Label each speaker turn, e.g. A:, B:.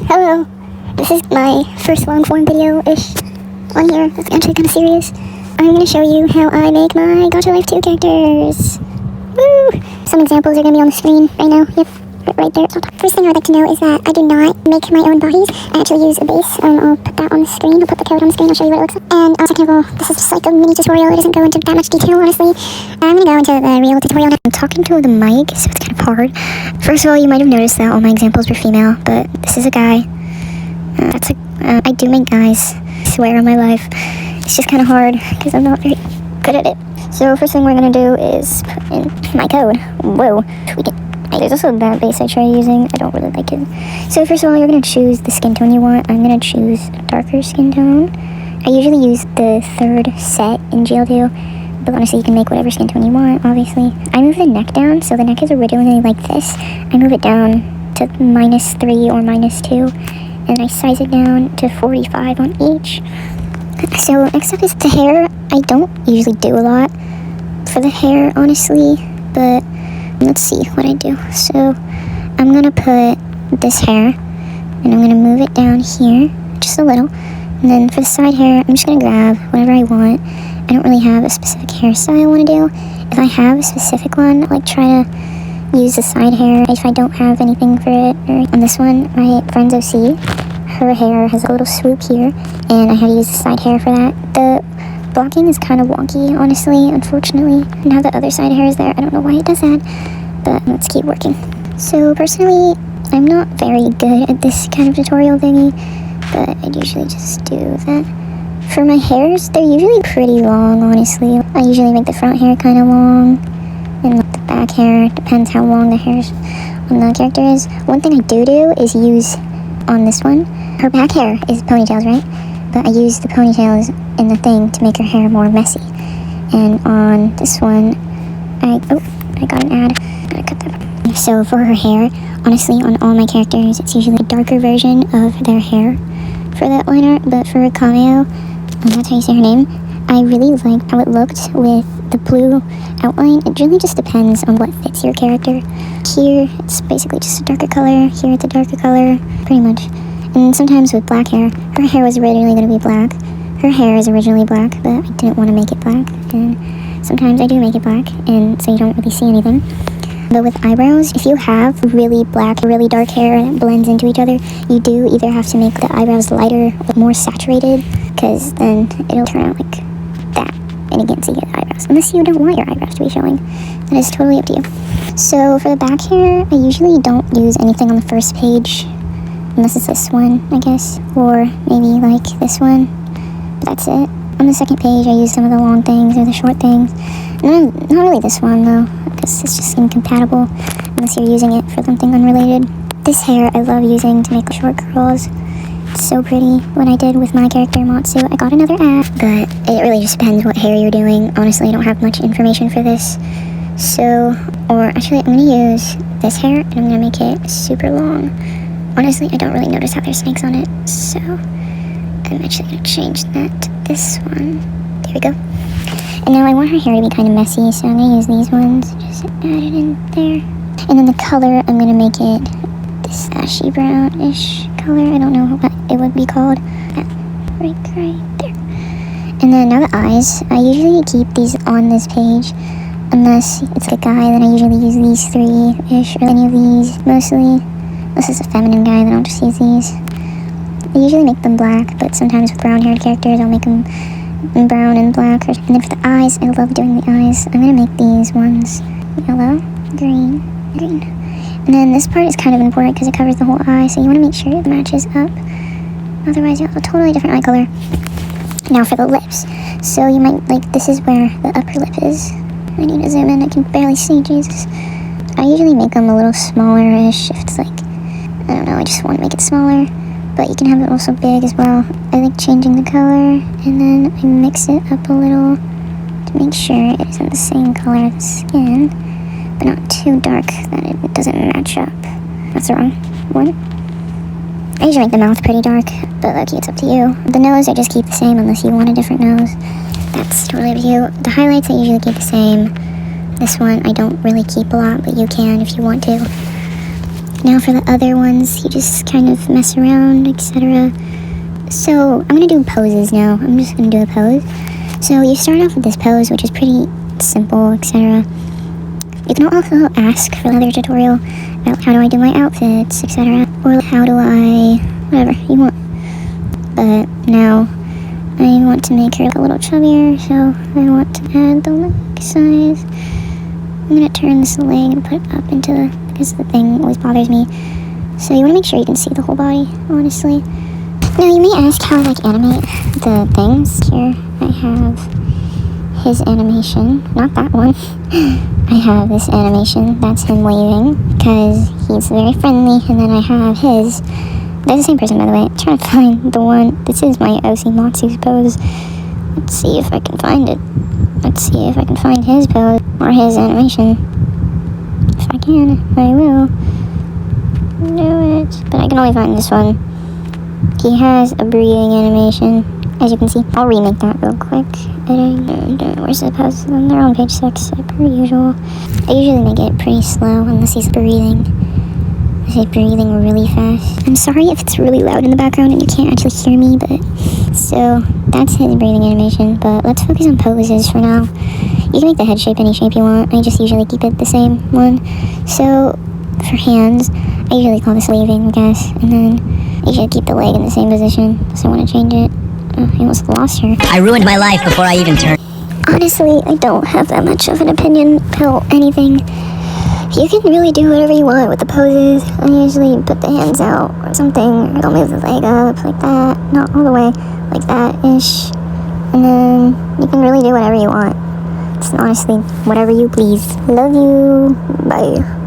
A: Hello, this is my first long form video-ish on here. It's actually kind of serious. I'm going to show you how I make my Gacha Life 2 characters. Woo! Some examples are going to be on the screen right now. Yep, right there. First thing I'd like to know is that I do not make my own bodies. I actually use a base. I'll put that on the screen. I'll put the code on the screen. I'll show you what it looks like. And second of all, this is just like a mini tutorial. It doesn't go into that much detail, honestly. I'm going to go into the real tutorial now. I'm talking to the mic, so it's kind of hard. First of all, you might have noticed that all my examples were female, but this is a guy. I do make guys, I swear on my life. It's just kind of hard because I'm not very good at it. So first thing we're going to do is put in my code. Whoa, tweak it. There's also that base I try using. I don't really like it. So first of all, you're going to choose the skin tone you want. I'm going to choose a darker skin tone. I usually use the third set in gl2, but honestly you can make whatever skin tone you want, obviously. I move the neck down, so the neck is originally like this. I move it down to -3 or -2. And I size it down to 45 on each. So next up is the hair. I don't usually do a lot for the hair, honestly, but let's see what I do. So I'm gonna put this hair, and I'm gonna move it down here, just a little. And then for the side hair, I'm just gonna grab whatever I want. I don't really have a specific hairstyle I wanna do. If I have a specific one, I like try to use the side hair if I don't have anything for it. On this one, my friend's OC, her hair has a little swoop here, and I had to use the side hair for that. The blocking is kind of wonky, honestly, unfortunately. Now the other side hair is there. I don't know why it does that, but let's keep working. So personally, I'm not very good at this kind of tutorial thingy, but I usually just do that. For my hairs, they're usually pretty long, honestly. I usually make the front hair kind of long, and the back hair depends how long the hair on the character is. One thing I do is use on this one, her back hair is ponytails, right? But I use the ponytails in the thing to make her hair more messy. And on this one, I got an ad. I'm gonna cut that out. So for her hair, honestly, on all my characters, it's usually a darker version of their hair for that liner. But for Cameo, that's how you say her name, I really like how it looked with the blue outline. It really just depends on what fits your character. Here, it's basically just a darker color. Here, it's a darker color, pretty much. And sometimes with black hair, her hair was originally going to be black. Her hair is originally black, but I didn't want to make it black. And sometimes I do make it black, and so you don't really see anything. But with eyebrows, if you have really black, really dark hair that blends into each other, you do either have to make the eyebrows lighter or more saturated, because then it'll turn out like that, and you can't see your eyebrows. Unless you don't want your eyebrows to be showing. That is totally up to you. So for the back hair, I usually don't use anything on the first page, unless it's this one, I guess, or maybe like this one, but that's it. On the second page, I use some of the long things or the short things. Not really this one, though, because it's just incompatible unless you're using it for something unrelated. This hair I love using to make short curls. It's so pretty. What I did with my character, Matsu, I got another ad, but it really just depends what hair you're doing. Honestly, I don't have much information for this. So, or actually, I'm going to use this hair, and I'm going to make it super long. Honestly, I don't really notice how there's snakes on it, so I'm actually going to change that to this one. There we go. And now I want her hair to be kind of messy, so I'm going to use these ones. Just add it in there. And then the color, I'm going to make it this ashy brownish color. I don't know what it would be called. Right there. And then now the eyes. I usually keep these on this page. Unless it's a guy, then I usually use these 3-ish, or any of these, mostly. Unless it's a feminine guy, then I'll just use these. I usually make them black, but sometimes with brown-haired characters, I'll make them brown and black. And then for the eyes, I love doing the eyes. I'm going to make these ones yellow, green, green. And then this part is kind of important because it covers the whole eye, so you want to make sure it matches up. Otherwise, you have a totally different eye color. Now for the lips. So you might, like, this is where the upper lip is. I need to zoom in, I can barely see, Jesus. I usually make them a little smaller-ish if it's like, I don't know, I just want to make it smaller. But you can have it also big as well. I like changing the color, and then I mix it up a little to make sure it isn't the same color as the skin, but not too dark that it doesn't match up. That's the wrong one. I usually make the mouth pretty dark, but low-key, it's up to you. The nose, I just keep the same unless you want a different nose. That's totally up to you. The highlights, I usually keep the same. This one, I don't really keep a lot, but you can if you want to. Now for the other ones, you just kind of mess around, etc. So I'm gonna do poses now. I'm just gonna do a pose. So you start off with this pose, which is pretty simple, etc. You can also ask for another tutorial about how do I do my outfits, etc. Or how do I, whatever you want. But now I want to make her a little chubbier, so I want to add the leg size. I'm gonna turn this leg and put it up into the, because the thing always bothers me. So you wanna make sure you can see the whole body, honestly. Now you may ask how I like animate the things. Here I have his animation, not that one. I have this animation, that's him waving, because he's very friendly, and then I have his. They're the same person, by the way. I'm trying to find the one. This is my OC Matsu's pose. Let's see if I can find it. Let's see if I can find his pose, or his animation. If I can, I will do it. But I can only find this one. He has a breathing animation, as you can see. I'll remake that real quick. Where's the pose? They're on page 6, per usual. I usually make it pretty slow, unless he's breathing. He's breathing really fast. I'm sorry if it's really loud in the background and you can't actually hear me, but so that's his breathing animation. But let's focus on poses for now. You can make the head shape any shape you want. I just usually keep it the same one. So for hands, I usually call this waving, I guess. And then you should keep the leg in the same position. So I want to change it. Oh, I almost lost her.
B: I ruined my life before I even turned.
A: Honestly, I don't have that much of an opinion about anything. You can really do whatever you want with the poses. I usually put the hands out or something, or I'll move the leg up like that, not all the way, like that-ish. And then you can really do whatever you want. It's honestly whatever you please. Love you. Bye.